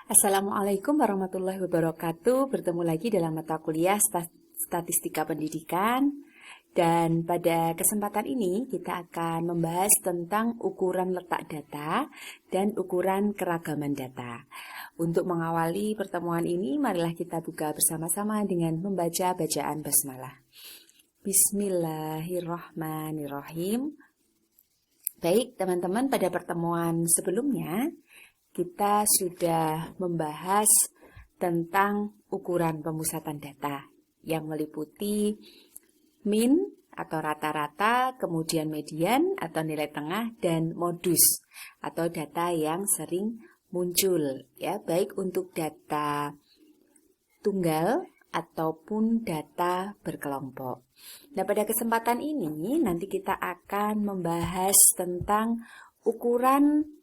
Assalamualaikum warahmatullahi wabarakatuh. Bertemu lagi dalam mata kuliah Statistika Pendidikan. Dan pada kesempatan ini kita akan membahas tentang ukuran letak data dan ukuran keragaman data. Untuk mengawali pertemuan ini, marilah kita buka bersama-sama dengan membaca bacaan basmalah. Bismillahirrahmanirrahim. Baik teman-teman, pada pertemuan sebelumnya kita sudah membahas tentang ukuran pemusatan data yang meliputi min atau rata-rata, kemudian median atau nilai tengah, dan modus atau data yang sering muncul, ya, baik untuk data tunggal ataupun data berkelompok. Nah, pada kesempatan ini nanti kita akan membahas tentang ukuran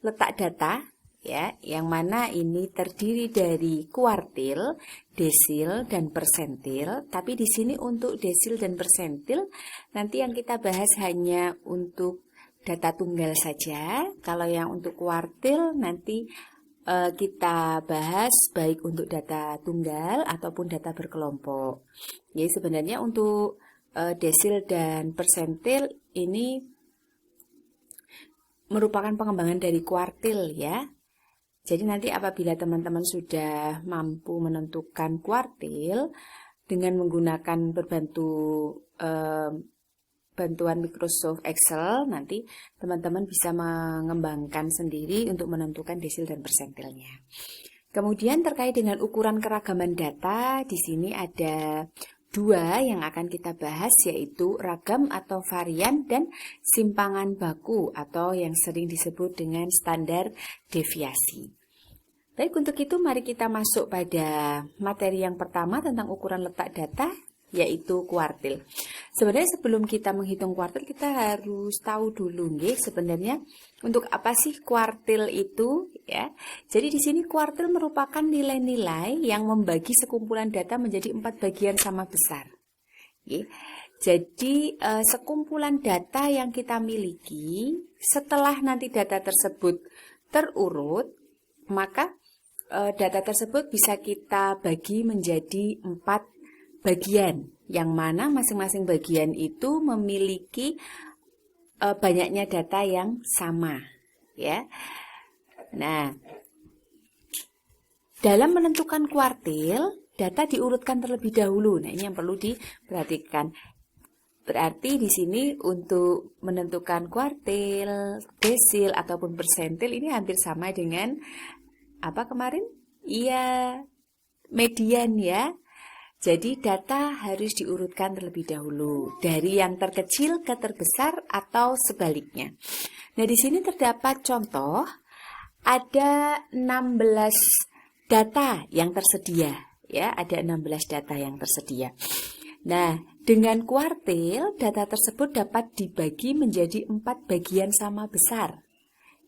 letak data, ya, yang mana ini terdiri dari kuartil, desil, dan persentil. Tapi di sini untuk desil dan persentil nanti yang kita bahas hanya untuk data tunggal saja. Kalau yang untuk kuartil nanti kita bahas baik untuk data tunggal ataupun data berkelompok. Jadi sebenarnya untuk desil dan persentil ini merupakan pengembangan dari kuartil, ya. Jadi nanti apabila teman-teman sudah mampu menentukan kuartil dengan menggunakan bantuan Microsoft Excel, nanti teman-teman bisa mengembangkan sendiri untuk menentukan desil dan persentilnya. Kemudian terkait dengan ukuran keragaman data, di sini ada dua yang akan kita bahas, yaitu ragam atau varian dan simpangan baku atau yang sering disebut dengan standar deviasi. Baik, untuk itu mari kita masuk pada materi yang pertama tentang ukuran letak data, yaitu kuartil. Sebenarnya sebelum kita menghitung kuartil, kita harus tahu dulu sebenarnya untuk apa sih kuartil itu, ya. Jadi di sini kuartil merupakan nilai-nilai yang membagi sekumpulan data menjadi 4 bagian sama besar. Jadi sekumpulan data yang kita miliki, setelah nanti data tersebut terurut, maka data tersebut bisa kita bagi menjadi 4 bagian, yang mana masing-masing bagian itu memiliki banyaknya data yang sama, ya. Nah, dalam menentukan kuartil, data diurutkan terlebih dahulu. Nah, ini yang perlu diperhatikan. Berarti di sini untuk menentukan kuartil, desil ataupun persentil ini hampir sama dengan apa kemarin? Iya, median, ya. Jadi data harus diurutkan terlebih dahulu dari yang terkecil ke terbesar atau sebaliknya. Nah, di sini terdapat contoh ada 16 data yang tersedia, ya, ada 16 data yang tersedia. Nah, dengan kuartil data tersebut dapat dibagi menjadi 4 bagian sama besar.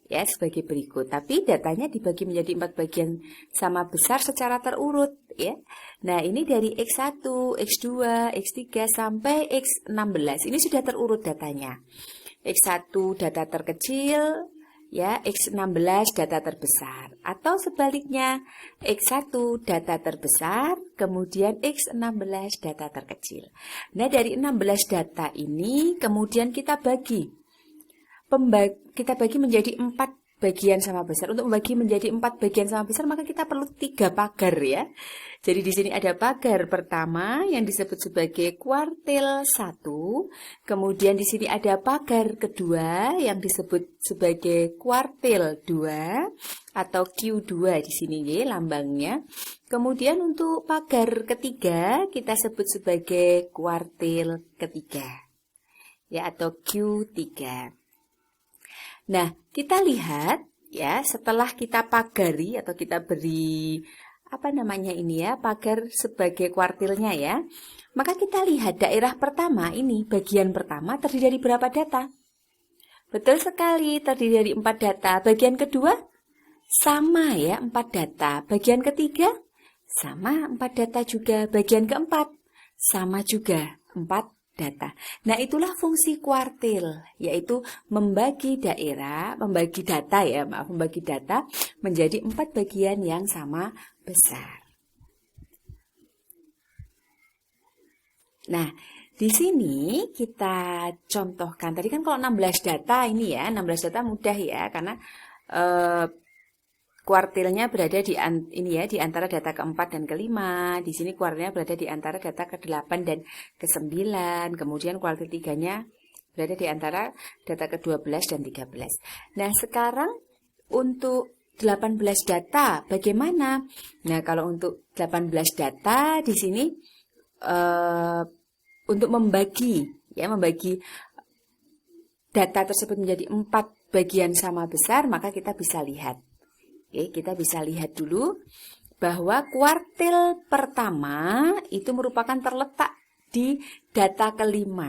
Ya, sebagai berikut. Tapi datanya dibagi menjadi 4 bagian sama besar secara terurut, ya. Nah, ini dari X1, X2, X3 sampai X16. Ini sudah terurut datanya. X1 data terkecil, ya, X16 data terbesar. Atau sebaliknya, X1 data terbesar, kemudian X16 data terkecil. Nah, dari 16 data ini kemudian kita bagi menjadi 4 bagian sama besar. Untuk membagi menjadi 4 bagian sama besar, maka kita perlu 3 pagar, ya. Jadi di sini ada pagar pertama yang disebut sebagai kuartil 1. Kemudian di sini ada pagar kedua yang disebut sebagai kuartil 2 atau Q2 di sini, ya, lambangnya. Kemudian untuk pagar ketiga kita sebut sebagai kuartil ketiga, ya, atau Q3. Nah, kita lihat, ya, setelah kita pagari atau kita beri pagar sebagai kuartilnya, ya. Maka kita lihat daerah pertama ini, bagian pertama terdiri dari berapa data? Betul sekali, terdiri dari 4 data. Bagian kedua sama, ya, 4 data. Bagian ketiga sama, 4 data juga. Bagian keempat sama juga, 4 data. Nah, itulah fungsi kuartil, yaitu membagi data menjadi 4 bagian yang sama besar. Nah, di sini kita contohkan, tadi kan kalau 16 data ini ya, 16 data mudah ya, karena kuartilnya berada di antara data ke-4 dan ke-5. Di sini kuartilnya berada di antara data ke-8 dan ke-9. Kemudian kuartil 3-nya berada di antara data ke-12 dan 13. Nah, sekarang untuk 18 data bagaimana? Nah, kalau untuk 18 data di sini untuk membagi data tersebut menjadi 4 bagian sama besar, maka kita bisa lihat. Oke, kita bisa lihat dulu bahwa kuartil pertama itu merupakan terletak di data ke-5.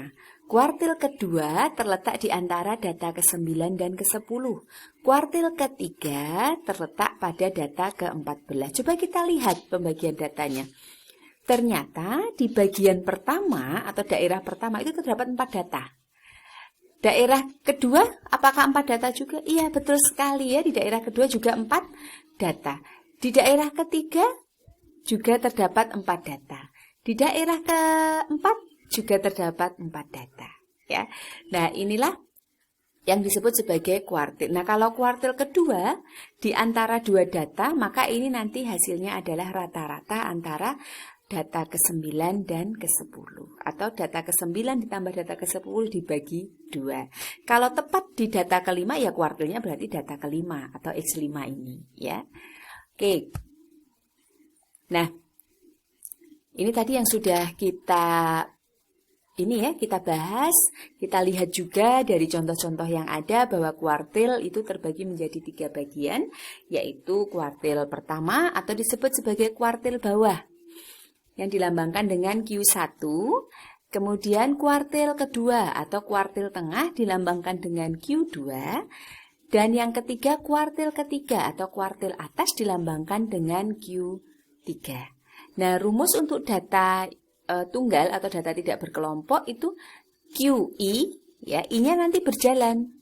Kuartil kedua terletak di antara data ke-9 dan ke-10. Kuartil ketiga terletak pada data ke-14. Coba kita lihat pembagian datanya. Ternyata di bagian pertama atau daerah pertama itu terdapat 4 data. Daerah kedua, apakah 4 data juga? Iya, betul sekali ya. Di daerah kedua juga 4 data. Di daerah ketiga juga terdapat 4 data. Di daerah keempat juga terdapat 4 data. Ya. Nah, inilah yang disebut sebagai kuartil. Nah, kalau kuartil kedua di antara 2 data, maka ini nanti hasilnya adalah rata-rata antara data ke-9 dan ke-10. Atau data ke-9 ditambah data ke-10 dibagi 2. Kalau tepat di data ke-5 ya kuartilnya berarti data ke-5 atau X5 ini ya. Oke. Nah, ini tadi yang sudah kita bahas. Kita lihat juga dari contoh-contoh yang ada bahwa kuartil itu terbagi menjadi 3 bagian, yaitu kuartil pertama atau disebut sebagai kuartil bawah yang dilambangkan dengan Q1, kemudian kuartil kedua atau kuartil tengah dilambangkan dengan Q2, dan yang ketiga kuartil ketiga atau kuartil atas dilambangkan dengan Q3. Nah, rumus untuk data tunggal atau data tidak berkelompok itu QI, ya, I-nya nanti berjalan.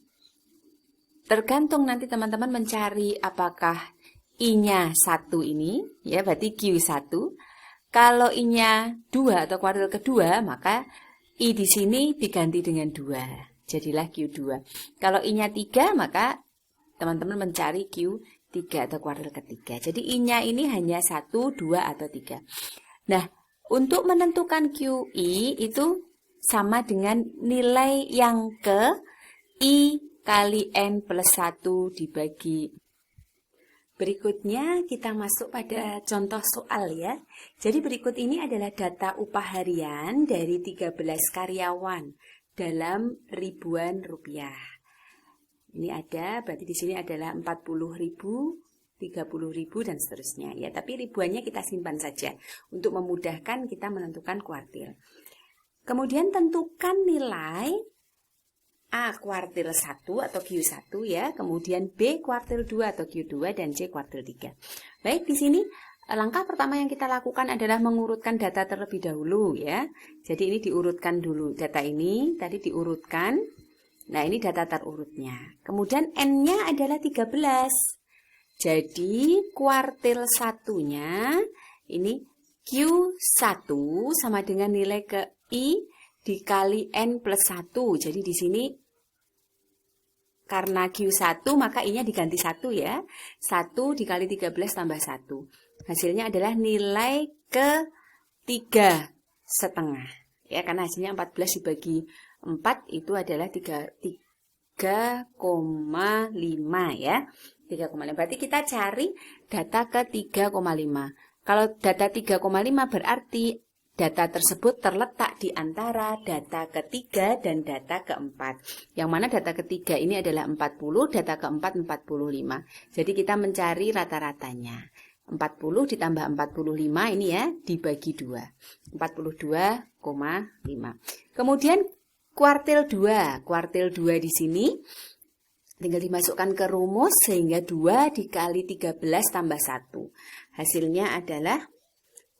Tergantung nanti teman-teman mencari apakah I-nya 1 ini, ya berarti Q1. Kalau I-nya 2 atau kuartil kedua, maka I di sini diganti dengan 2. Jadilah Q2. Kalau I-nya 3, maka teman-teman mencari Q3 atau kuartil ketiga. Jadi I-nya ini hanya 1, 2, atau 3. Nah, untuk menentukan QI itu sama dengan nilai yang ke I kali N plus 1 dibagi. Berikutnya kita masuk pada contoh soal ya. Jadi berikut ini adalah data upah harian dari 13 karyawan dalam ribuan rupiah. Ini ada, berarti di sini adalah 40.000, 30.000 dan seterusnya ya. Tapi ribuannya kita simpan saja untuk memudahkan kita menentukan kuartil. Kemudian tentukan nilai A kuartil 1 atau Q1 ya, kemudian B kuartil 2 atau Q2 dan C kuartil 3. Baik, di sini langkah pertama yang kita lakukan adalah mengurutkan data terlebih dahulu ya. Jadi ini diurutkan dulu. Data ini tadi diurutkan. Nah, ini data terurutnya. Kemudian N-nya adalah 13. Jadi kuartil 1-nya ini Q1 sama dengan nilai ke I dikali N plus 1. Jadi di sini karena Q1 maka I-nya diganti 1 ya. 1 dikali 13 tambah 1. Hasilnya adalah nilai ke 3,5. Ya, karena hasilnya 14 dibagi 4 itu adalah 3,5 ya. 3,5. Berarti kita cari data ke 3,5. Kalau data 3,5 berarti data tersebut terletak di antara data ketiga dan data keempat. Yang mana data ketiga ini adalah 40, data keempat 45. Jadi kita mencari rata-ratanya. 40 ditambah 45 ini ya dibagi 2. 42,5. Kemudian kuartil 2. Kuartil 2 di sini tinggal dimasukkan ke rumus sehingga 2 dikali 13 tambah 1. Hasilnya adalah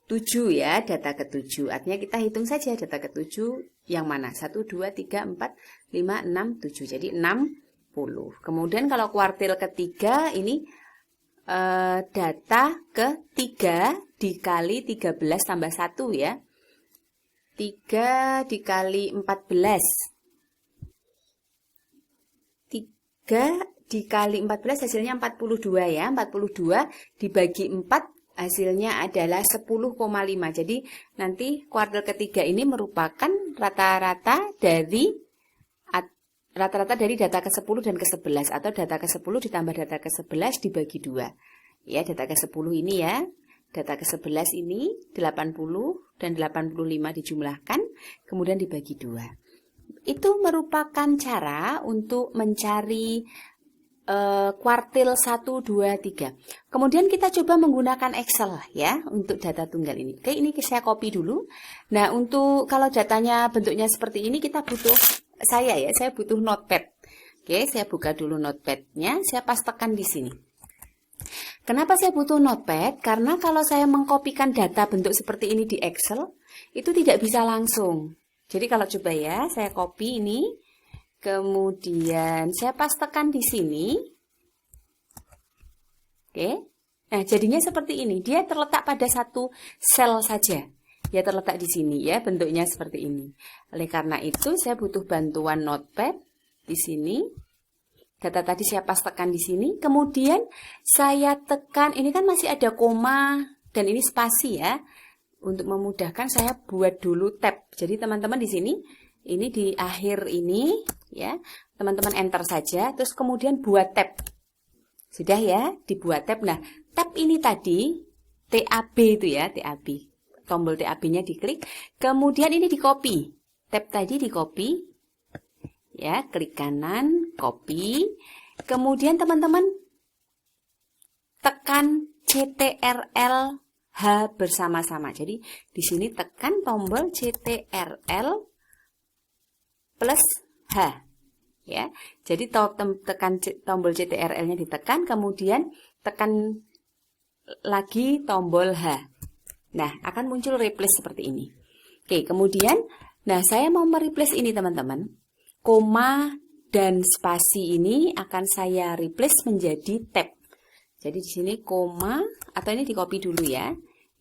7 ya, data ke-7. Artinya kita hitung saja data ke-7 yang mana? 1, 2, 3, 4, 5, 6, 7. Jadi 60. Kemudian kalau kuartil ketiga ini data ketiga dikali 13 tambah 1 ya. 3 dikali 14. 3 dikali 14 hasilnya 42 ya. 42 dibagi 4 hasilnya adalah 10,5. Jadi nanti kuartil ketiga ini merupakan rata-rata dari data ke-10 dan ke-11 atau data ke-10 ditambah data ke-11 dibagi 2. Ya, data ke-10 ini ya. Data ke-11 ini 80 dan 85 dijumlahkan kemudian dibagi 2. Itu merupakan cara untuk mencari kuartil 1, 2, 3. Kemudian kita coba menggunakan Excel ya untuk data tunggal ini. Oke, ini saya copy dulu. Nah, untuk kalau datanya bentuknya seperti ini kita butuh saya butuh notepad. Oke, saya buka dulu notepadnya, saya pastekan di sini. Kenapa saya butuh notepad? Karena kalau saya mengkopikan data bentuk seperti ini di Excel, itu tidak bisa langsung. Jadi kalau coba ya, saya copy ini. Kemudian saya pastekan di sini. Oke. Nah, jadinya seperti ini. Dia terletak pada satu sel saja. Dia terletak di sini ya, bentuknya seperti ini. Oleh karena itu, saya butuh bantuan notepad di sini. Data tadi saya pastekan di sini. Kemudian saya tekan, ini kan masih ada koma dan ini spasi ya. Untuk memudahkan saya buat dulu tab. Jadi teman-teman di sini, ini di akhir ini ya, teman-teman enter saja, terus kemudian buat tab. Sudah ya, dibuat tab. Nah, tab ini tadi TAB itu ya, TAB. Tombol TAB-nya diklik, kemudian ini di copy. Tab tadi di copy. Ya, klik kanan, copy. Kemudian teman-teman tekan CTRL H bersama-sama. Jadi di sini tekan tombol CTRL plus H ya. Jadi tekan tombol CTRL-nya ditekan, kemudian tekan lagi tombol H. Nah, akan muncul replace seperti ini. Oke, kemudian nah saya mau mereplace ini teman-teman. Koma dan spasi ini akan saya replace menjadi tab. Jadi di sini koma atau ini di copy dulu ya.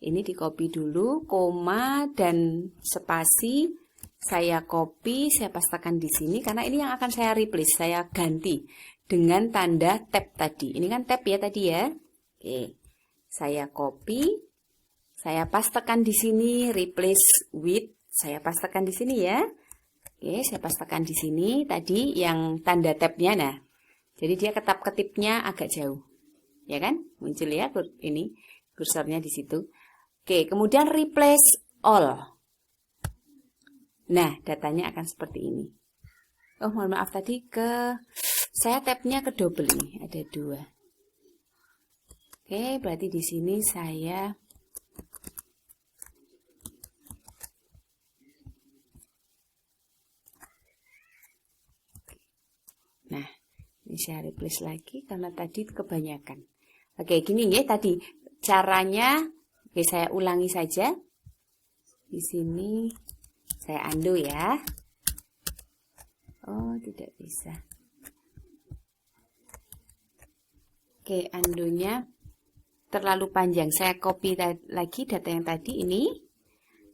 Ini di copy dulu, koma dan spasi saya copy, saya pastekan di sini karena ini yang akan saya replace, saya ganti dengan tanda tab tadi. Ini kan tab ya tadi ya. Oke. Saya copy, saya pastekan di sini replace with, saya pastekan di sini ya. Oke, saya pastekan di sini tadi yang tanda tabnya. Nah, jadi dia ketap-ketipnya agak jauh. Ya kan? Muncul ya ini kursornya di situ. Oke, kemudian replace all. Nah, datanya akan seperti ini. Oh, mohon maaf tadi saya tabnya ke double ini, ada 2. Oke, berarti di sini saya nah, ini saya replace lagi karena tadi kebanyakan. Oke, gini ya tadi caranya. Oke, saya ulangi saja. Di sini saya undo ya. Oh, tidak bisa. Oke, undo-nya terlalu panjang. Saya copy lagi data yang tadi ini.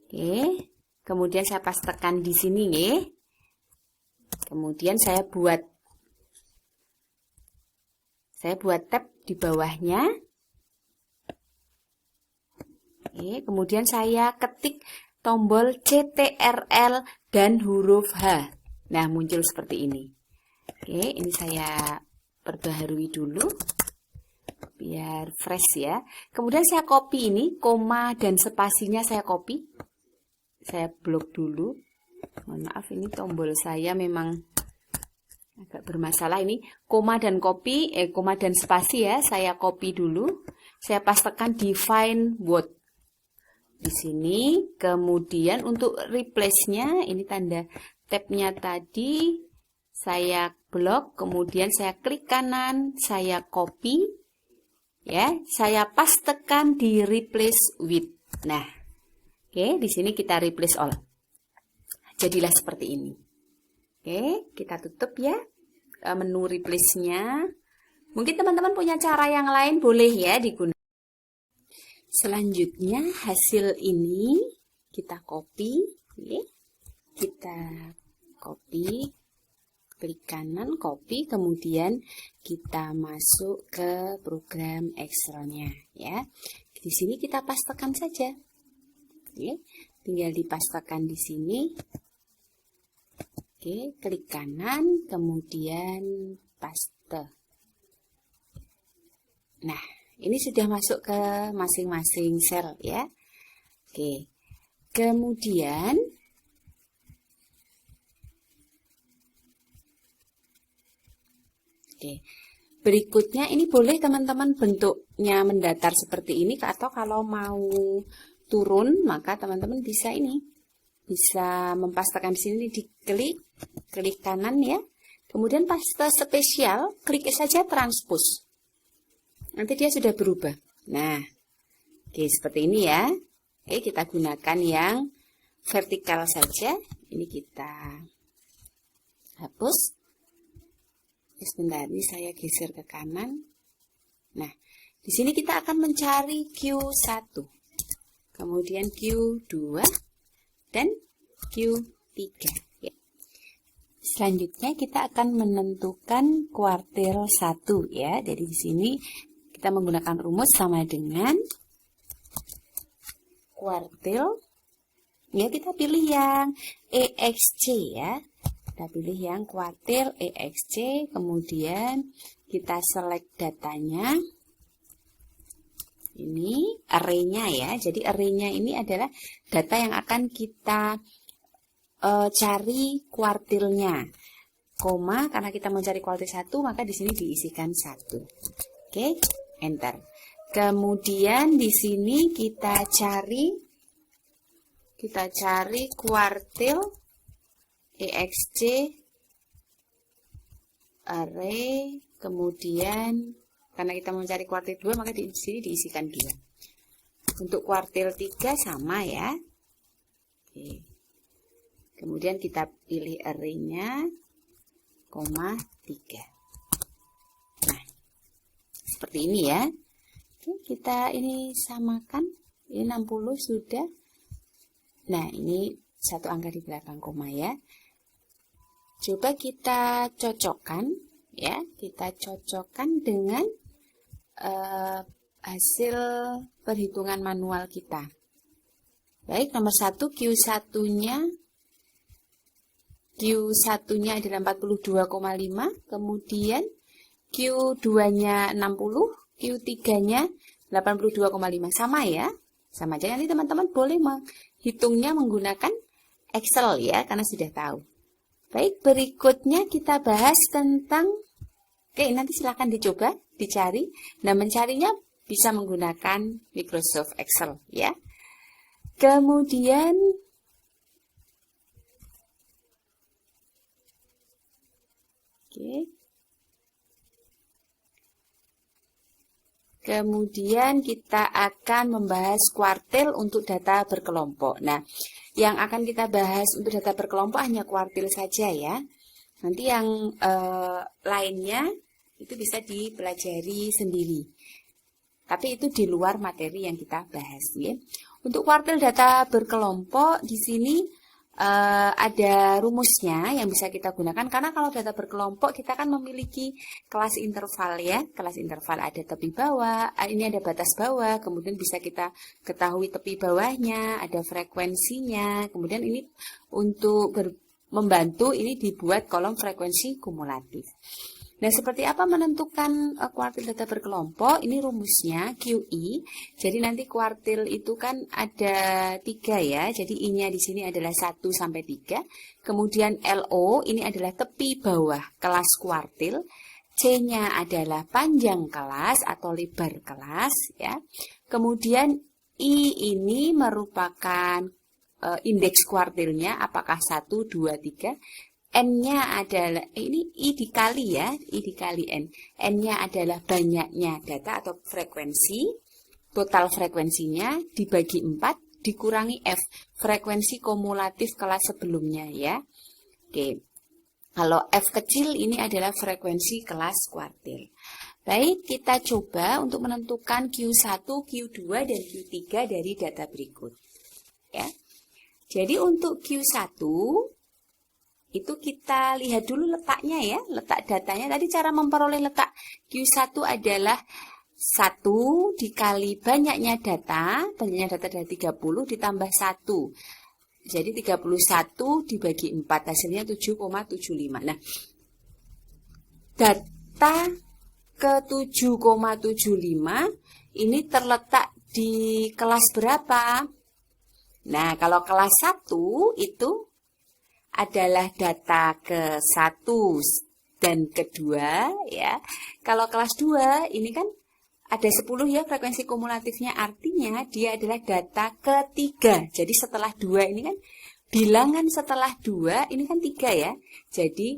Oke, kemudian saya pastekan di sini nih. Kemudian saya buat tab di bawahnya. Oke, kemudian saya ketik tombol CTRL dan huruf H. Nah, muncul seperti ini. Oke, ini saya perbaharui dulu biar fresh ya. Kemudian saya copy ini, koma dan spasinya saya copy. Saya blok dulu. Mohon maaf, ini tombol saya memang agak bermasalah ini. Koma dan spasi ya, saya copy dulu. Saya pastekan define word di sini. Kemudian untuk replace-nya ini tanda tab-nya tadi saya blok, kemudian saya klik kanan, saya copy ya, saya pastekan di replace with. Nah, oke, di sini kita replace all. jadilah seperti ini. Oke, kita tutup ya menu replace-nya. Mungkin teman-teman punya cara yang lain, boleh ya digunakan. Selanjutnya hasil ini kita copy, kita copy, klik kanan, copy, kemudian kita masuk ke program Excel-nya ya. Di sini kita pastekan saja, tinggal dipastekan di sini. Oke, klik kanan, kemudian paste. Nah, ini sudah masuk ke masing-masing sel ya. Oke, kemudian berikutnya ini boleh teman-teman bentuknya mendatar seperti ini, atau kalau mau turun maka teman-teman bisa bisa mempastekan di sini, klik kanan ya. Kemudian paste spesial, klik saja transpose. Nanti dia sudah berubah. Nah, oke seperti ini ya. Oke, kita gunakan yang vertikal saja. Ini kita hapus. Sebentar, ini saya geser ke kanan. Nah, di sini kita akan mencari Q1, kemudian Q2, dan Q3. Ya. Selanjutnya kita akan menentukan kuartil 1 ya. Jadi di sini kita menggunakan rumus sama dengan kuartil. Ya, kita pilih yang EXC ya. Kita pilih yang kuartil EXC, kemudian kita select datanya. Ini array-nya ya. Jadi array-nya ini adalah data yang akan kita cari kuartilnya. Koma, karena kita mencari kuartil 1, maka di sini diisikan 1. Oke, enter. Kemudian di sini kita cari kuartil EXC array, kemudian karena kita mencari kuartil 2 maka di sini diisikan 2. Untuk kuartil 3 sama ya. Oke. Kemudian kita pilih array-nya, koma 3. Nah, seperti ini ya. Oke, kita ini samakan. Ini 60 sudah. Nah, ini satu angka di belakang koma ya. Coba kita cocokkan ya, kita cocokkan dengan hasil perhitungan manual kita. Baik, nomor 1 Q1-nya adalah 42,5, kemudian Q2-nya 60, Q3-nya 82,5, sama ya. Sama aja, nanti teman-teman boleh menghitungnya menggunakan Excel ya, karena sudah tahu. Baik, berikutnya kita bahas tentang, oke nanti silahkan dicoba, dicari. Nah, mencarinya bisa menggunakan Microsoft Excel ya. Kemudian, kemudian kita akan membahas kuartil untuk data berkelompok. Nah, yang akan kita bahas untuk data berkelompok hanya kuartil saja ya. Nanti yang lainnya itu bisa dipelajari sendiri. Tapi itu di luar materi yang kita bahas ya. Untuk kuartil data berkelompok di sini ada rumusnya yang bisa kita gunakan, karena kalau data berkelompok kita kan memiliki kelas interval ya. Kelas interval ada tepi bawah, ini ada batas bawah, kemudian bisa kita ketahui tepi bawahnya, ada frekuensinya, kemudian ini untuk membantu ini dibuat kolom frekuensi kumulatif. Nah, seperti apa menentukan kuartil data berkelompok? Ini rumusnya QI. Jadi nanti kuartil itu kan ada 3 ya. Jadi I-nya di sini adalah 1 sampai 3. Kemudian LO ini adalah tepi bawah kelas kuartil. C-nya adalah panjang kelas atau lebar kelas ya. Kemudian I ini merupakan indeks kuartilnya, apakah 1, 2, 3. N-nya adalah, ini I dikali ya, I dikali N. N-nya adalah banyaknya data atau frekuensi, total frekuensinya dibagi 4, dikurangi F, frekuensi kumulatif kelas sebelumnya ya. Oke. Kalau F kecil ini adalah frekuensi kelas kuartil. Baik, kita coba untuk menentukan Q1, Q2, dan Q3 dari data berikut. Ya. Jadi untuk Q1, itu kita lihat dulu letaknya ya, letak datanya. Tadi cara memperoleh letak Q1 adalah 1 dikali banyaknya data dari 30 ditambah 1. Jadi 31 dibagi 4, hasilnya 7,75. Nah, data ke 7,75 ini terletak di kelas berapa? Nah, kalau kelas 1 itu adalah data ke 1 dan kedua ya. Kalau kelas 2 ini kan ada 10 ya frekuensi kumulatifnya, artinya dia adalah data ketiga. Jadi setelah 2 ini kan bilangan setelah 2 ini kan 3 ya. Jadi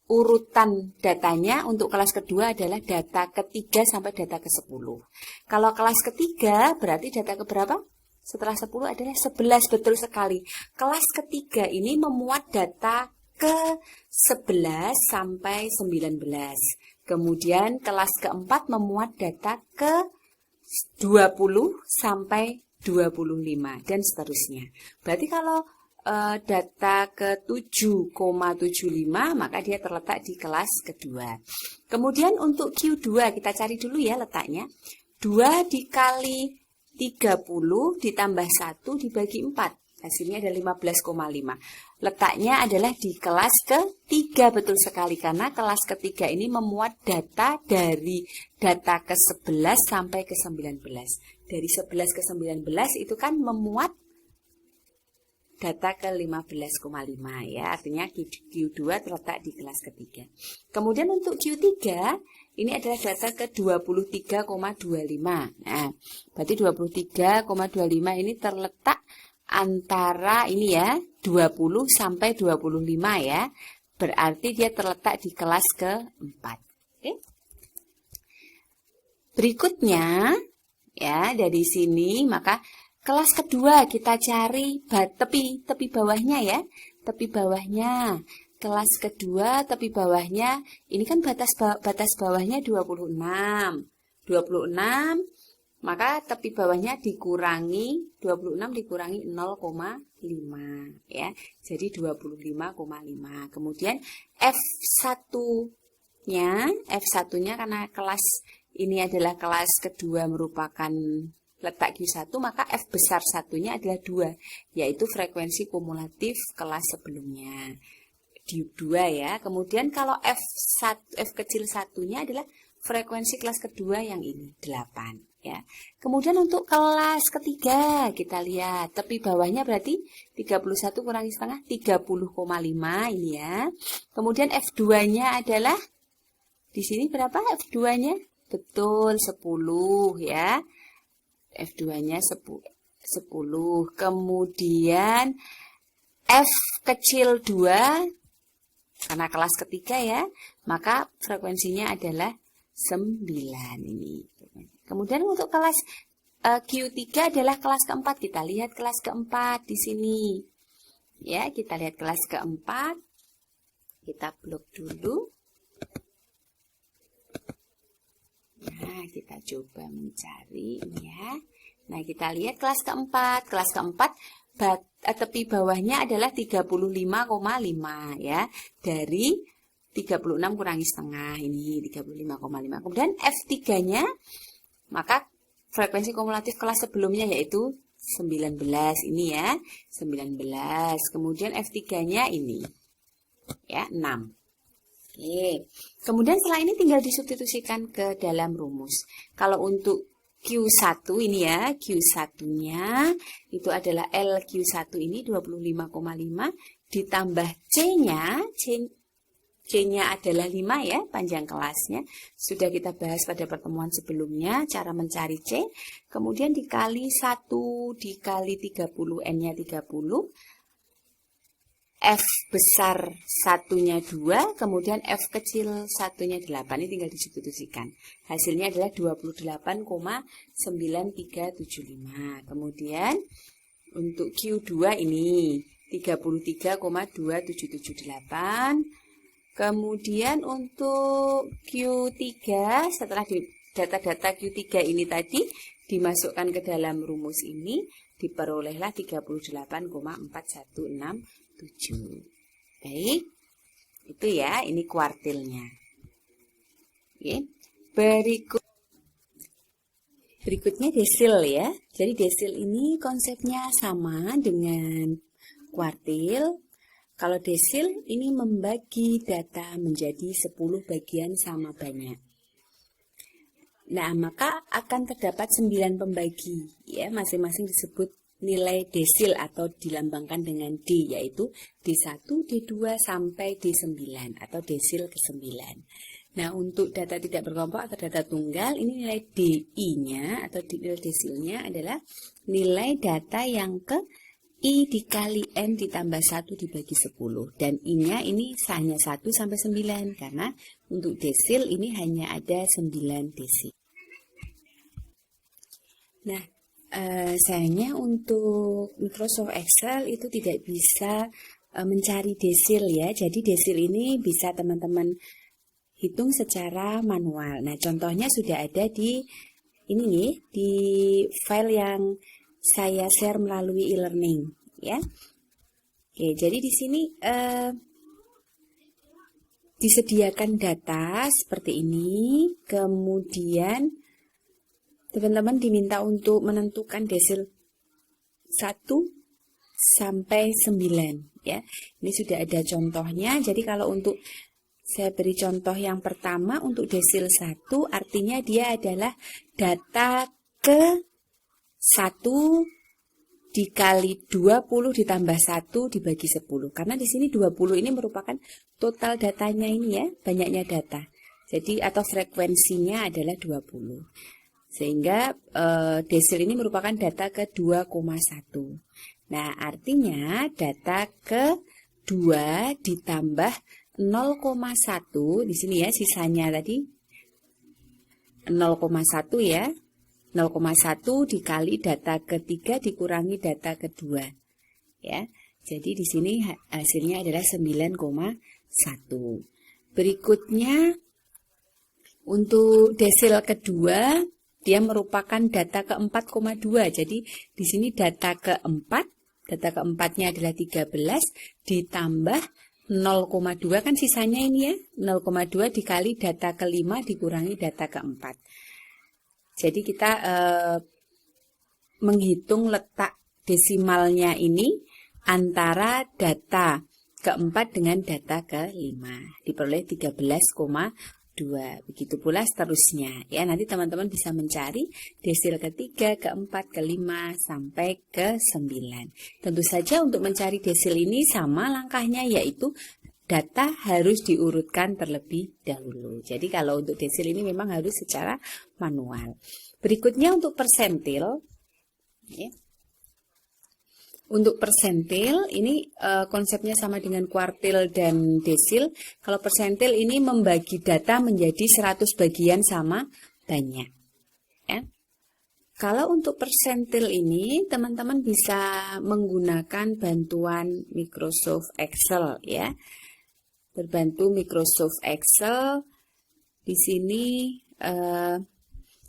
urutan datanya untuk kelas kedua adalah data ketiga sampai data ke-10. Kalau kelas ketiga berarti data ke berapa? Setelah 10 adalah 11, betul sekali. Kelas ketiga ini memuat data ke 11 sampai 19. Kemudian kelas keempat memuat data ke 20 sampai 25 dan seterusnya. Berarti kalau data ke 7,75 maka dia terletak di kelas kedua. Kemudian untuk Q2 kita cari dulu ya letaknya. 2 dikali 30 ditambah 1 dibagi 4. Hasilnya ada 15,5. Letaknya adalah di kelas ketiga, betul sekali. Karena kelas ketiga ini memuat data dari data ke-11 sampai ke-19. Dari 11 ke 19 itu kan memuat data ke 15,5 ya. Artinya Q2 terletak di kelas ketiga. Kemudian untuk Q3 ini adalah data ke 23,25. Nah, berarti 23,25 ini terletak antara ini ya 20 sampai 25 ya. Berarti dia terletak di kelas keempat. Oke. Berikutnya ya dari sini maka kelas kedua kita cari tepi bawahnya ya. Tepi bawahnya. Kelas kedua tepi bawahnya ini kan batas bawahnya 26. 26 maka tepi bawahnya dikurangi 26 dikurangi 0,5 ya. Jadi 25,5. Kemudian F1-nya karena kelas ini adalah kelas kedua merupakan letak Q1 maka F besar satunya adalah 2 yaitu frekuensi kumulatif kelas sebelumnya. Di 2 ya. Kemudian kalau F kecil satunya adalah frekuensi kelas kedua yang ini 8. Ya. Kemudian untuk kelas ketiga kita lihat tepi bawahnya berarti 31 kurangi setengah 30,5 ini ya. Kemudian F2-nya adalah di sini berapa F2-nya? Betul 10 ya. F2-nya 10. Kemudian F kecil 2 karena kelas ketiga ya, maka frekuensinya adalah 9 ini. Kemudian untuk kelas Q3 adalah kelas keempat. Kita lihat kelas keempat di sini. Ya, kita lihat kelas keempat. Kita blok dulu. Nah, kita coba mencari ini ya. Nah, kita lihat kelas keempat. Kelas keempat tepi bawahnya adalah 35,5 ya. Dari 36 kurangi setengah ini 35,5. Kemudian F3-nya maka frekuensi kumulatif kelas sebelumnya yaitu 19 ini ya, 19. Kemudian F3-nya ini ya 6. Oke. Kemudian setelah ini tinggal disubstitusikan ke dalam rumus. Kalau untuk Q1 ini ya, Q1-nya itu adalah LQ1 ini 25,5 ditambah C-nya adalah 5 ya, panjang kelasnya. Sudah kita bahas pada pertemuan sebelumnya, cara mencari C. Kemudian dikali 1 dikali 30, N-nya 30. F besar satunya 2, kemudian F kecil satunya 8. Ini tinggal disubstitusikan. Hasilnya adalah 28,9375. Kemudian untuk Q2 ini 33,2778. Kemudian untuk Q3, setelah data-data Q3 ini tadi dimasukkan ke dalam rumus ini, diperolehlah 38,4167. Baik, itu ya, ini kuartilnya. Oke. Berikutnya desil ya. Jadi desil ini konsepnya sama dengan kuartil. Kalau desil ini membagi data menjadi 10 bagian sama banyak. Nah, maka akan terdapat 9 pembagi, ya, masing-masing disebut nilai desil atau dilambangkan dengan D, yaitu D1, D2 sampai D9 atau desil ke-9. Nah, untuk data tidak berkelompok atau data tunggal, ini nilai DI-nya atau nilai desilnya adalah nilai data yang ke I dikali N ditambah 1 dibagi 10. Dan I-nya ini hanya 1 sampai 9, karena untuk desil ini hanya ada 9 desil. Nah, sayangnya untuk Microsoft Excel itu tidak bisa mencari desil ya. Jadi desil ini bisa teman-teman hitung secara manual. Nah, contohnya sudah ada di ini nih, di file yang saya share melalui e-learning ya. Oke, jadi di sini disediakan data seperti ini, kemudian teman-teman diminta untuk menentukan desil 1 sampai 9 ya. Ini sudah ada contohnya. Jadi kalau untuk saya beri contoh yang pertama untuk desil 1, artinya dia adalah data ke 1 dikali 20 ditambah 1 dibagi 10. Karena di sini 20 ini merupakan total datanya ini ya, banyaknya data. Jadi atau frekuensinya adalah 20. Sehingga desil ini merupakan data ke 2,1. Nah, artinya data ke 2 ditambah 0,1 di sini ya, sisanya tadi 0,1 ya. 0,1 dikali data ketiga dikurangi data kedua. Ya. Jadi di sini hasilnya adalah 9,1. Berikutnya untuk desil kedua dia merupakan data ke 4,2. Jadi di sini data keempat, data keempatnya adalah 13 ditambah 0,2 kan sisanya ini ya, 0,2 dikali data kelima dikurangi data keempat. Jadi kita menghitung letak desimalnya ini antara data keempat dengan data kelima. Diperoleh 13,2. Begitu pula seterusnya. Ya, nanti teman-teman bisa mencari desil ketiga, keempat, kelima, sampai ke 9. Tentu saja untuk mencari desil ini sama langkahnya, yaitu data harus diurutkan terlebih dahulu. Jadi kalau untuk desil ini memang harus secara manual. Berikutnya untuk persentil. Ya. Untuk persentil ini konsepnya sama dengan kuartil dan desil. Kalau persentil ini membagi data menjadi 100 bagian sama banyak. Ya. Kalau untuk persentil ini teman-teman bisa menggunakan bantuan Microsoft Excel ya. Berbantu Microsoft Excel, di sini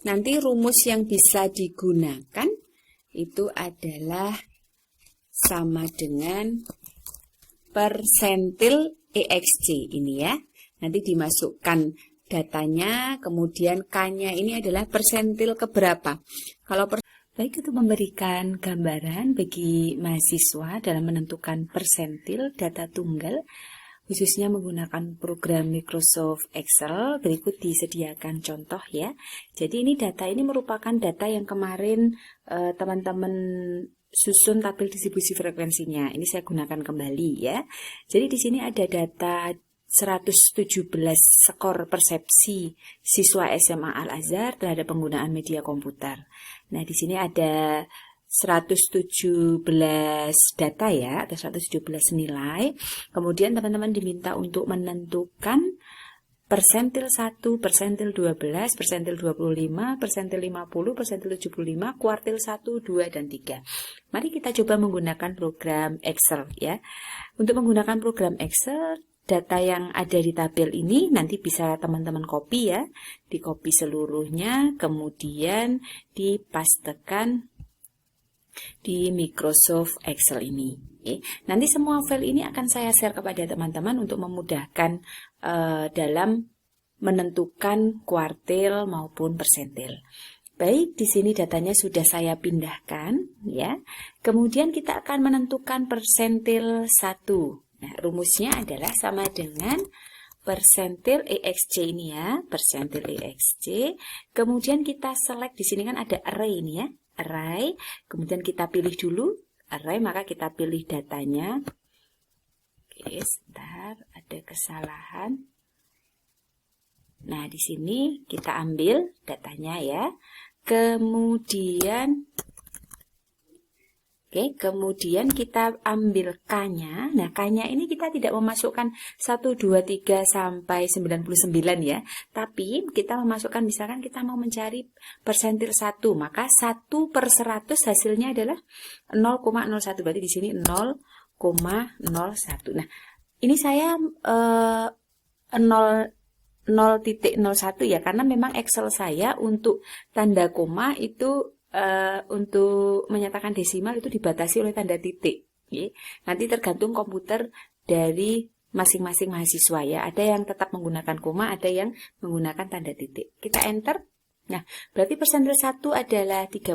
nanti rumus yang bisa digunakan itu adalah sama dengan persentil EXC ini ya. Nanti dimasukkan datanya, kemudian K-nya ini adalah persentil keberapa. Baik, untuk memberikan gambaran bagi mahasiswa dalam menentukan persentil data tunggal, khususnya menggunakan program Microsoft Excel, berikut disediakan contoh ya. Jadi ini data ini merupakan data yang kemarin teman-teman susun tabel distribusi frekuensinya. Ini saya gunakan kembali ya. Jadi di sini ada data 117 skor persepsi siswa SMA Al-Azhar terhadap penggunaan media komputer. Nah, di sini ada 117 data ya, atau 117 nilai. Kemudian teman-teman diminta untuk menentukan persentil 1, persentil 12, persentil 25, persentil 50, persentil 75, kuartil 1, 2, dan 3. Mari kita coba menggunakan program Excel ya. Untuk menggunakan program Excel, data yang ada di tabel ini nanti bisa teman-teman copy ya. Di copy seluruhnya, kemudian dipastekan di Microsoft Excel ini. Nanti semua file ini akan saya share kepada teman-teman untuk memudahkan dalam menentukan kuartil maupun persentil. Baik, di sini datanya sudah saya pindahkan ya. Kemudian kita akan menentukan persentil 1. Nah, rumusnya adalah sama dengan persentil EXC ini ya, persentil EXC. Kemudian kita select di sini kan ada array ini ya. Array, kemudian kita pilih dulu array, maka kita pilih datanya. Oke, sebentar, ada kesalahan. Nah, di sini kita ambil datanya ya. Kemudian kita ambil K-nya. Nah, K-nya ini kita tidak memasukkan 1, 2, 3 sampai 99 ya. Tapi kita memasukkan, misalkan kita mau mencari persentil 1, maka 1 per 100 hasilnya adalah 0,01. Berarti di sini 0,01. Nah, ini saya 0,01 ya, karena memang Excel saya untuk tanda koma itu untuk menyatakan desimal itu dibatasi oleh tanda titik. Nanti tergantung komputer dari masing-masing mahasiswa ya. Ada yang tetap menggunakan koma, ada yang menggunakan tanda titik. Kita enter. Nah, berarti persentil 1 adalah 31.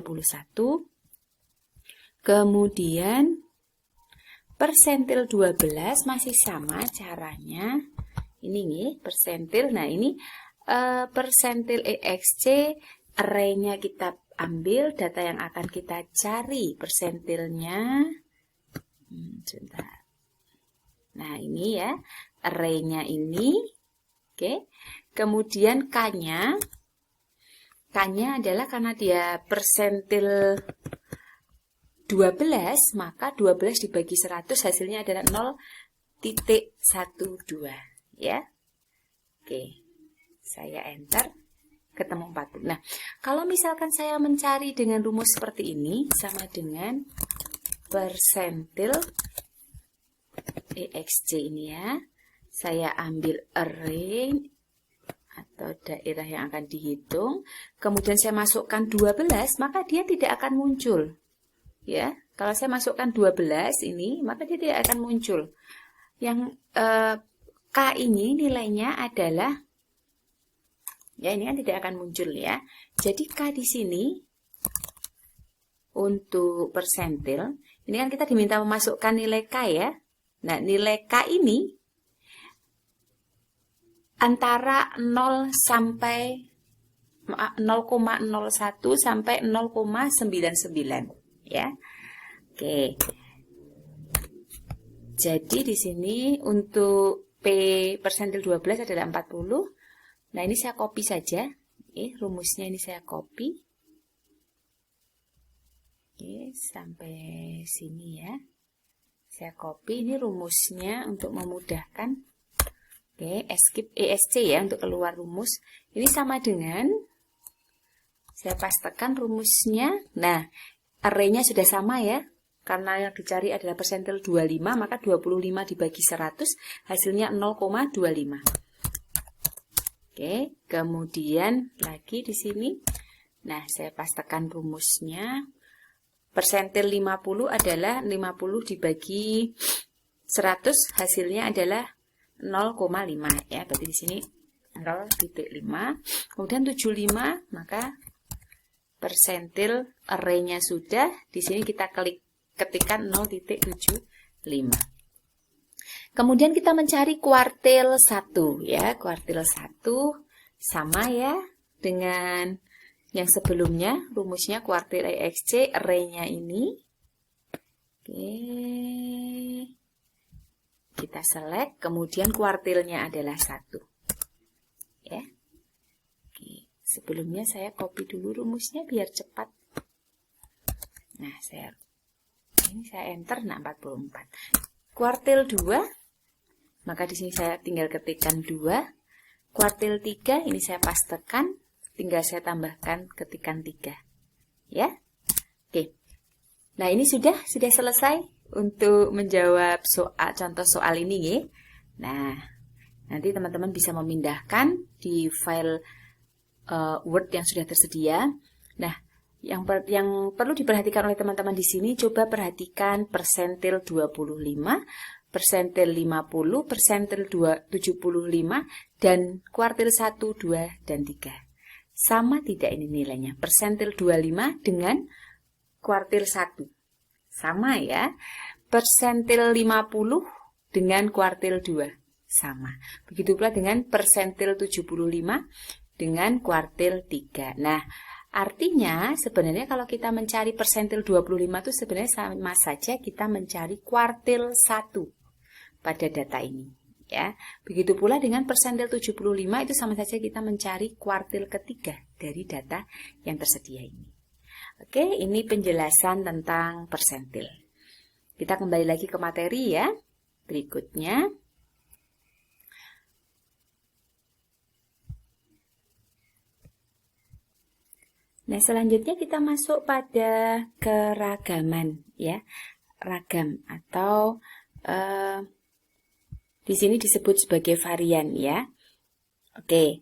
Kemudian persentil 12 masih sama caranya. Ini nih persentil. Nah, ini persentil EXC, array-nya kita ambil, data yang akan kita cari persentilnya. Sebentar. Nah, ini ya, array-nya ini. Oke. Kemudian K-nya adalah karena dia persentil 12, maka 12 dibagi 100 hasilnya adalah 0,12 ya. Oke. Saya enter. Ketemu 40. Nah, kalau misalkan saya mencari dengan rumus seperti ini, sama dengan persentil EXC ini ya. Saya ambil array atau daerah yang akan dihitung, kemudian saya masukkan 12, maka dia tidak akan muncul. Ya, kalau saya masukkan 12 ini, maka dia tidak akan muncul. Yang K ini nilainya adalah, ya ini kan tidak akan muncul ya. Jadi K di sini untuk persentil, ini kan kita diminta memasukkan nilai K ya. Nah, nilai K ini antara 0 sampai 0,01 sampai 0,99 ya. Oke. Jadi di sini untuk P persentil 12 adalah 40. Nah, ini saya copy saja. Rumusnya ini saya copy. Oke, sampai sini ya. Saya copy, ini rumusnya untuk memudahkan. Oke, escape ESC ya untuk keluar rumus. Ini sama dengan, saya pastekan rumusnya. Nah, array-nya sudah sama ya. Karena yang dicari adalah persentil 25, maka 25 dibagi 100, hasilnya 0,25. Oke, kemudian lagi di sini. Nah, saya pastekan rumusnya. Persentil 50 adalah 50 dibagi 100, hasilnya adalah 0,5 ya. Berarti di sini 0,5. Kemudian 75, maka persentil array-nya sudah. Di sini kita ketikkan 0,75. Kemudian kita mencari kuartil 1 ya. Kuartil 1 sama ya dengan yang sebelumnya. Rumusnya kuartil EXC, array-nya ini. Oke. Kita select, kemudian kuartilnya adalah 1. Ya. Oke. Sebelumnya saya copy dulu rumusnya biar cepat. Nah, ini saya enter, nah 44. Kuartil 2, maka di sini saya tinggal ketikkan 2. Kuartil 3, ini saya pastekan, tinggal saya tambahkan ketikan 3. Ya. Oke. Nah, ini sudah selesai untuk menjawab contoh soal ini ya. Nah, nanti teman-teman bisa memindahkan di file Word yang sudah tersedia. Nah, yang perlu diperhatikan oleh teman-teman di sini, coba perhatikan persentil 25, persentil 50, persentil 75, dan kuartil 1, 2, dan 3. Sama tidak ini nilainya? Persentil 25 dengan kuartil 1. Sama ya. Persentil 50 dengan kuartil 2. Sama. Begitu pula dengan persentil 75 dengan kuartil 3. Nah, artinya sebenarnya kalau kita mencari persentil 25 itu sebenarnya sama saja kita mencari kuartil 1 pada data ini. Ya, begitu pula dengan persentil 75 itu sama saja kita mencari kuartil ketiga dari data yang tersedia ini. Oke, ini penjelasan tentang persentil. Kita kembali lagi ke materi ya. Berikutnya. Nah, selanjutnya kita masuk pada keragaman ya. Ragam atau di sini disebut sebagai varian ya. Oke.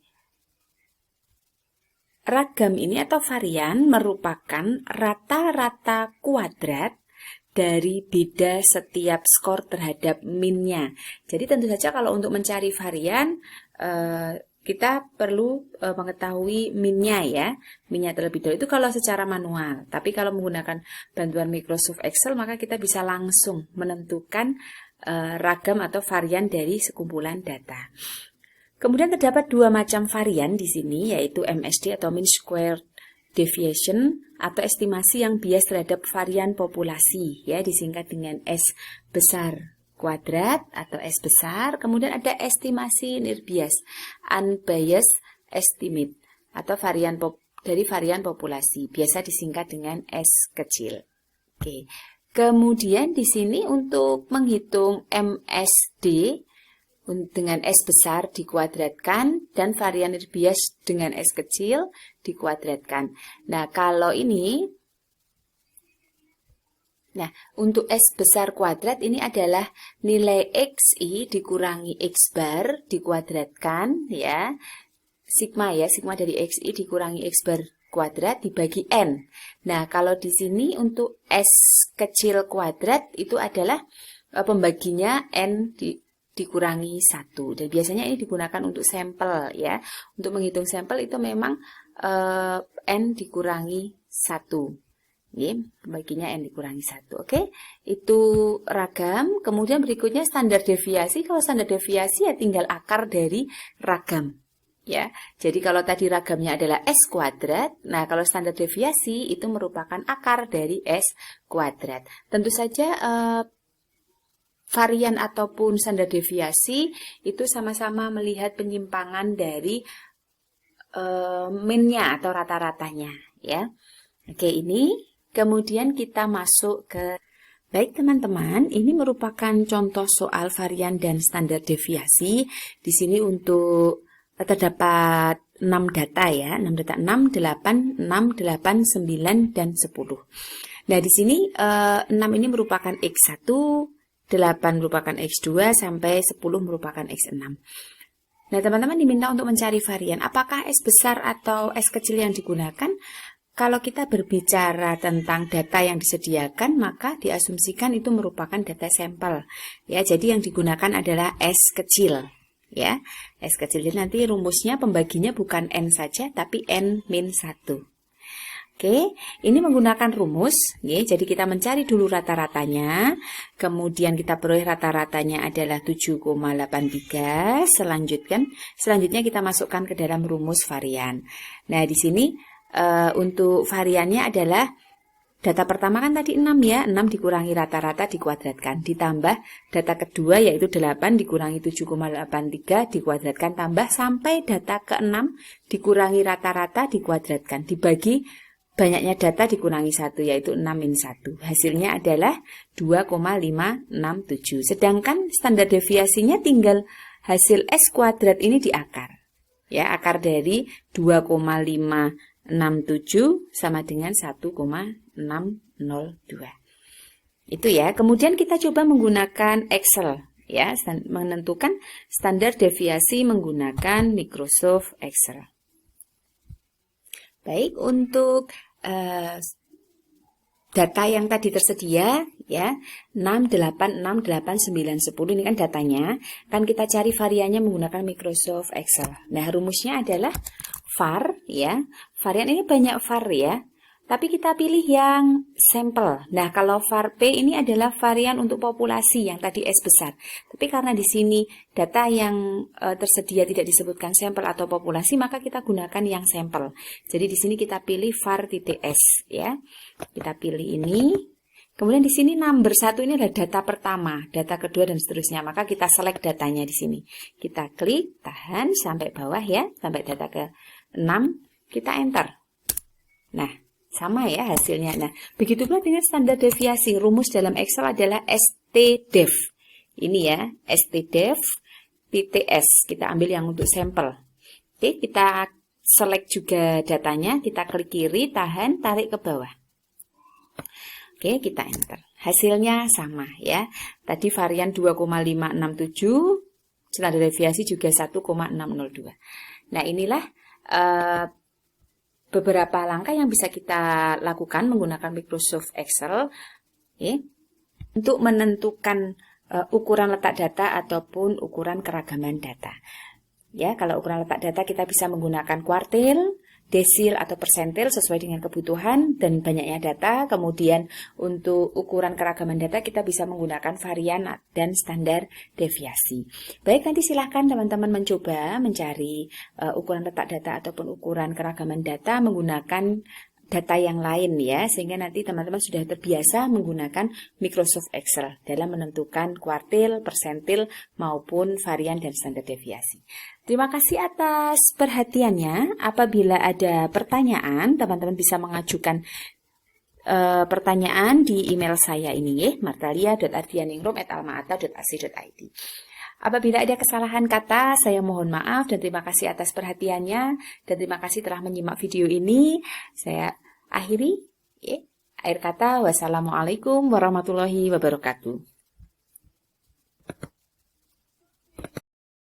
Ragam ini atau varian merupakan rata-rata kuadrat dari beda setiap skor terhadap min-nya. Jadi tentu saja kalau untuk mencari varian kita perlu mengetahui min-nya ya. Min-nya terlebih dahulu itu kalau secara manual. Tapi kalau menggunakan bantuan Microsoft Excel maka kita bisa langsung menentukan ragam atau varian dari sekumpulan data. Kemudian terdapat dua macam varian di sini, yaitu MSD atau mean squared deviation atau estimasi yang bias terhadap varian populasi, ya disingkat dengan S besar kuadrat atau S besar. Kemudian ada estimasi near bias, unbiased estimate atau dari varian populasi, biasa disingkat dengan S kecil. Oke. Kemudian di sini untuk menghitung MSD dengan S besar dikuadratkan dan varian near bias dengan S kecil dikuadratkan. Nah, kalau ini untuk S besar kuadrat ini adalah nilai XI dikurangi X bar dikuadratkan ya. Sigma dari XI dikurangi X bar kuadrat dibagi N. Nah, kalau di sini untuk S kecil kuadrat itu adalah pembaginya N dikurangi 1. Dan biasanya ini digunakan untuk sampel ya. Untuk menghitung sampel itu memang N dikurangi 1. Ini pembaginya N dikurangi 1. Oke, itu ragam. Kemudian berikutnya standar deviasi. Kalau standar deviasi ya tinggal akar dari ragam. Ya, jadi kalau tadi ragamnya adalah S kuadrat, nah kalau standar deviasi itu merupakan akar dari S kuadrat. Tentu saja varian ataupun standar deviasi itu sama-sama melihat penyimpangan dari min-nya atau rata-ratanya. Ya, oke ini. Kemudian kita masuk ke, baik teman-teman, ini merupakan contoh soal varian dan standar deviasi. Di sini untuk terdapat 6 data ya, 6 data 6, 8, 6, 8, 9, dan 10. Nah di sini 6 ini merupakan X1, 8 merupakan X2, sampai 10 merupakan X6. Nah teman-teman diminta untuk mencari varian, apakah S besar atau S kecil yang digunakan? Kalau kita berbicara tentang data yang disediakan, maka diasumsikan itu merupakan data sampel. Ya, jadi yang digunakan adalah S kecil. Ya, S kecil. Jadi nanti rumusnya pembaginya bukan N saja, tapi N-1. Oke, ini menggunakan rumus. Ya, jadi kita mencari dulu rata-ratanya. Kemudian kita peroleh rata-ratanya adalah 7,83. Selanjutnya kita masukkan ke dalam rumus varian. Nah, di sini untuk variannya adalah data pertama kan tadi 6 ya, 6 dikurangi rata-rata dikuadratkan, ditambah data kedua yaitu 8 dikurangi 7,83 dikuadratkan, tambah sampai data ke-6 dikurangi rata-rata dikuadratkan, dibagi banyaknya data dikurangi 1, yaitu 6 min 1. Hasilnya adalah 2,567. Sedangkan standar deviasinya tinggal hasil S kuadrat ini di akar. Ya, akar dari 2,567 sama dengan 1,602. Itu ya. Kemudian kita coba menggunakan Excel. Ya, menentukan standar deviasi menggunakan Microsoft Excel. Baik, untuk data yang tadi tersedia ya 6, 8, 6, 8, 9, 10 ini kan datanya, kan kita cari variannya menggunakan Microsoft Excel. Nah, rumusnya adalah var ya. Varian ini banyak var ya. Tapi kita pilih yang sampel. Nah, kalau var P ini adalah varian untuk populasi yang tadi S besar. Tapi karena di sini data yang tersedia tidak disebutkan sampel atau populasi, maka kita gunakan yang sampel. Jadi di sini kita pilih var .s ya. Kita pilih ini. Kemudian di sini number 1 ini adalah data pertama, data kedua dan seterusnya. Maka kita select datanya di sini. Kita klik, tahan sampai bawah ya, sampai data ke-6, kita enter. Nah, sama ya hasilnya. Nah, begitu pula dengan standar deviasi. Rumus dalam Excel adalah stdev. Ini ya, stdev .s. Kita ambil yang untuk sampel. Oke, kita select juga datanya. Kita klik kiri, tahan, tarik ke bawah. Oke, kita enter. Hasilnya sama ya. Tadi varian 2,567, standar deviasi juga 1,602. Nah, inilah beberapa langkah yang bisa kita lakukan menggunakan Microsoft Excel ya, untuk menentukan ukuran letak data ataupun ukuran keragaman data. Ya, kalau ukuran letak data kita bisa menggunakan kuartil, desil atau persentil sesuai dengan kebutuhan dan banyaknya data. Kemudian untuk ukuran keragaman data kita bisa menggunakan varian dan standar deviasi. Baik, nanti silahkan teman-teman mencoba mencari ukuran letak data ataupun ukuran keragaman data menggunakan data yang lain ya, sehingga nanti teman-teman sudah terbiasa menggunakan Microsoft Excel dalam menentukan kuartil, persentil maupun varian dan standar deviasi. Terima kasih atas perhatiannya. Apabila ada pertanyaan, teman-teman bisa mengajukan pertanyaan di email saya ini ya, martalia.ardianingrum@almaata.ac.id. Apabila ada kesalahan kata, saya mohon maaf dan terima kasih atas perhatiannya dan terima kasih telah menyimak video ini. Saya akhiri. Akhir kata, wassalamualaikum warahmatullahi wabarakatuh.